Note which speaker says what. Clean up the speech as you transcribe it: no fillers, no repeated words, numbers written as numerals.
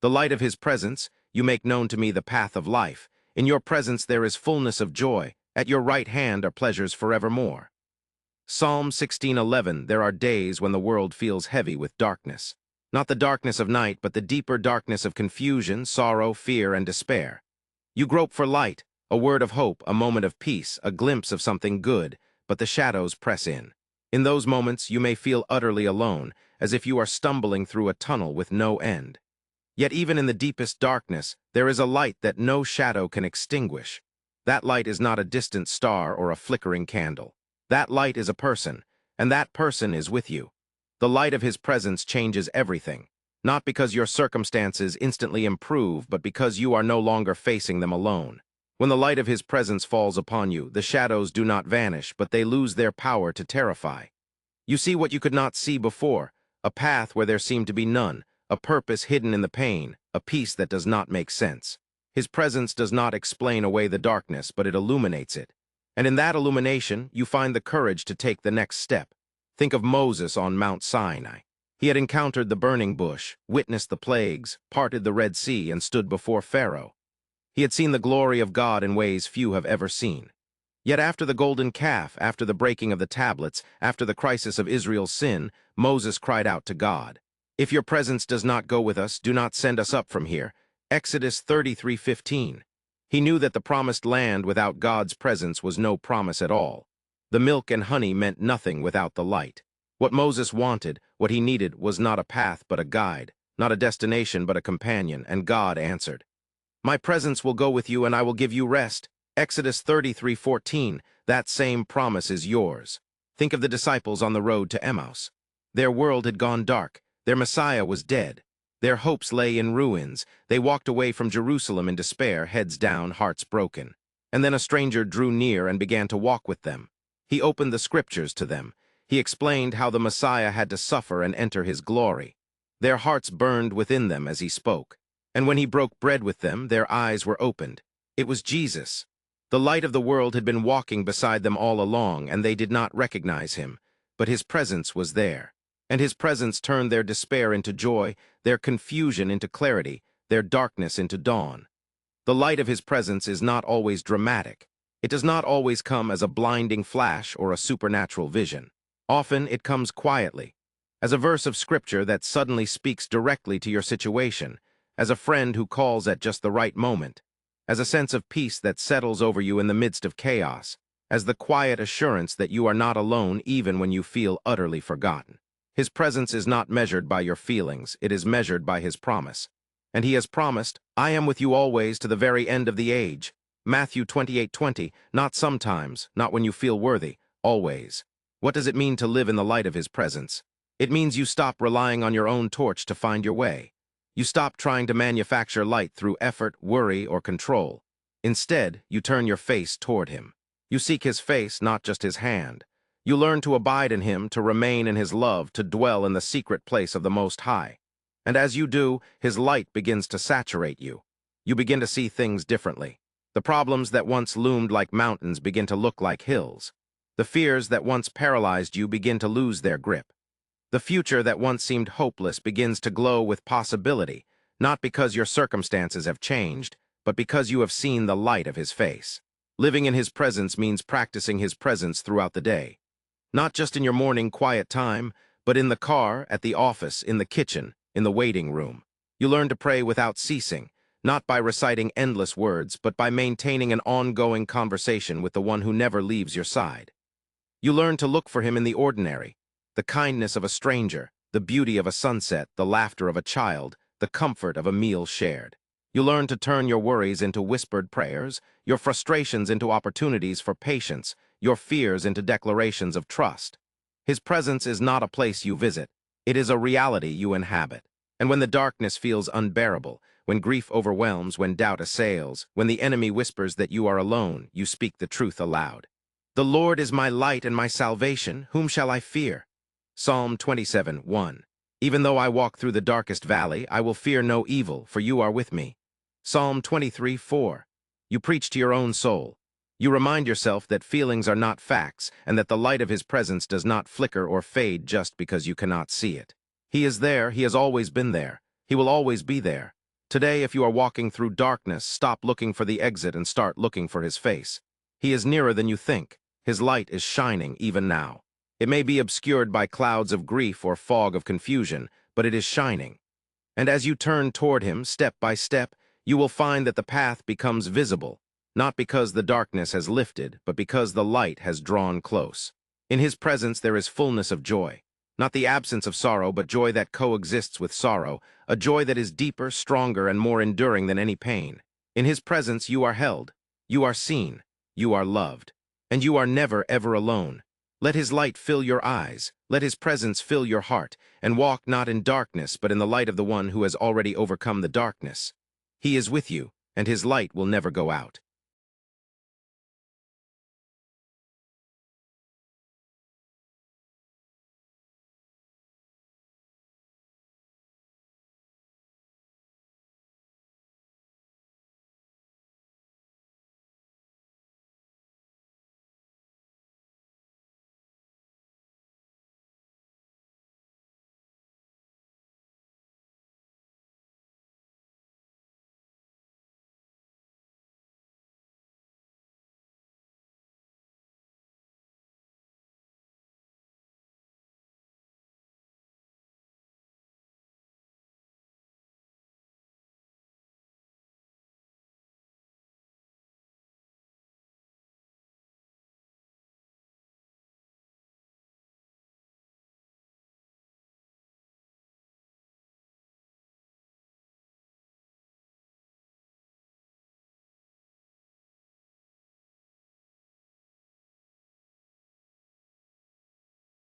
Speaker 1: The light of his presence, you make known to me the path of life. In your presence there is fullness of joy. At your right hand are pleasures forevermore. Psalm 16:11. There are days when the world feels heavy with darkness. Not the darkness of night, but the deeper darkness of confusion, sorrow, fear, and despair. You grope for light, a word of hope, a moment of peace, a glimpse of something good, but the shadows press in. In those moments, you may feel utterly alone, as if you are stumbling through a tunnel with no end. Yet even in the deepest darkness, there is a light that no shadow can extinguish. That light is not a distant star or a flickering candle. That light is a person, and that person is with you. The light of his presence changes everything, not because your circumstances instantly improve, but because you are no longer facing them alone. When the light of his presence falls upon you, the shadows do not vanish, but they lose their power to terrify. You see what you could not see before, a path where there seemed to be none, a purpose hidden in the pain, a peace that does not make sense. His presence does not explain away the darkness, but it illuminates it. And in that illumination, you find the courage to take the next step. Think of Moses on Mount Sinai. He had encountered the burning bush, witnessed the plagues, parted the Red Sea, and stood before Pharaoh. He had seen the glory of God in ways few have ever seen. Yet after the golden calf, after the breaking of the tablets, after the crisis of Israel's sin, Moses cried out to God, "If your presence does not go with us, do not send us up from here." Exodus 33:15. He knew that the promised land without God's presence was no promise at all. The milk and honey meant nothing without the light. What Moses wanted, what he needed, was not a path but a guide, not a destination but a companion, and God answered. "My presence will go with you and I will give you rest." Exodus 33:14. That same promise is yours. Think of the disciples on the road to Emmaus. Their world had gone dark. Their Messiah was dead. Their hopes lay in ruins. They walked away from Jerusalem in despair, heads down, hearts broken. And then a stranger drew near and began to walk with them. He opened the scriptures to them. He explained how the Messiah had to suffer and enter his glory. Their hearts burned within them as he spoke. And when he broke bread with them, their eyes were opened. It was Jesus. The light of the world had been walking beside them all along, and they did not recognize him. But his presence was there. And his presence turned their despair into joy, their confusion into clarity, their darkness into dawn. The light of his presence is not always dramatic. It does not always come as a blinding flash or a supernatural vision. Often it comes quietly, as a verse of scripture that suddenly speaks directly to your situation, as a friend who calls at just the right moment, as a sense of peace that settles over you in the midst of chaos, as the quiet assurance that you are not alone even when you feel utterly forgotten. His presence is not measured by your feelings, it is measured by his promise. And he has promised, "I am with you always to the very end of the age." Matthew 28:20, not sometimes, not when you feel worthy, always. What does it mean to live in the light of his presence? It means you stop relying on your own torch to find your way. You stop trying to manufacture light through effort, worry, or control. Instead, you turn your face toward him. You seek his face, not just his hand. You learn to abide in him, to remain in his love, to dwell in the secret place of the Most High. And as you do, his light begins to saturate you. You begin to see things differently. The problems that once loomed like mountains begin to look like hills. The fears that once paralyzed you begin to lose their grip. The future that once seemed hopeless begins to glow with possibility, not because your circumstances have changed, but because you have seen the light of his face. Living in his presence means practicing his presence throughout the day. Not just in your morning quiet time, but in the car, at the office, in the kitchen, in the waiting room. You learn to pray without ceasing, not by reciting endless words, but by maintaining an ongoing conversation with the one who never leaves your side. You learn to look for him in the ordinary, the kindness of a stranger, the beauty of a sunset, the laughter of a child, the comfort of a meal shared. You learn to turn your worries into whispered prayers, your frustrations into opportunities for patience, your fears into declarations of trust. His presence is not a place you visit. It is a reality you inhabit. And when the darkness feels unbearable, when grief overwhelms, when doubt assails, when the enemy whispers that you are alone, you speak the truth aloud. "The Lord is my light and my salvation, whom shall I fear?" Psalm 27:1. "Even though I walk through the darkest valley, I will fear no evil, for you are with me." Psalm 23:4. You preach to your own soul. You remind yourself that feelings are not facts, and that the light of his presence does not flicker or fade just because you cannot see it. He is there, he has always been there. He will always be there. Today, if you are walking through darkness, stop looking for the exit and start looking for his face. He is nearer than you think. His light is shining even now. It may be obscured by clouds of grief or fog of confusion, but it is shining. And as you turn toward him, step by step, you will find that the path becomes visible, not because the darkness has lifted, but because the light has drawn close. In his presence there is fullness of joy, not the absence of sorrow, but joy that coexists with sorrow, a joy that is deeper, stronger, and more enduring than any pain. In his presence you are held, you are seen, you are loved, and you are never ever alone. Let his light fill your eyes, let his presence fill your heart, and walk not in darkness, but in the light of the one who has already overcome the darkness. He is with you, and his light will never go out.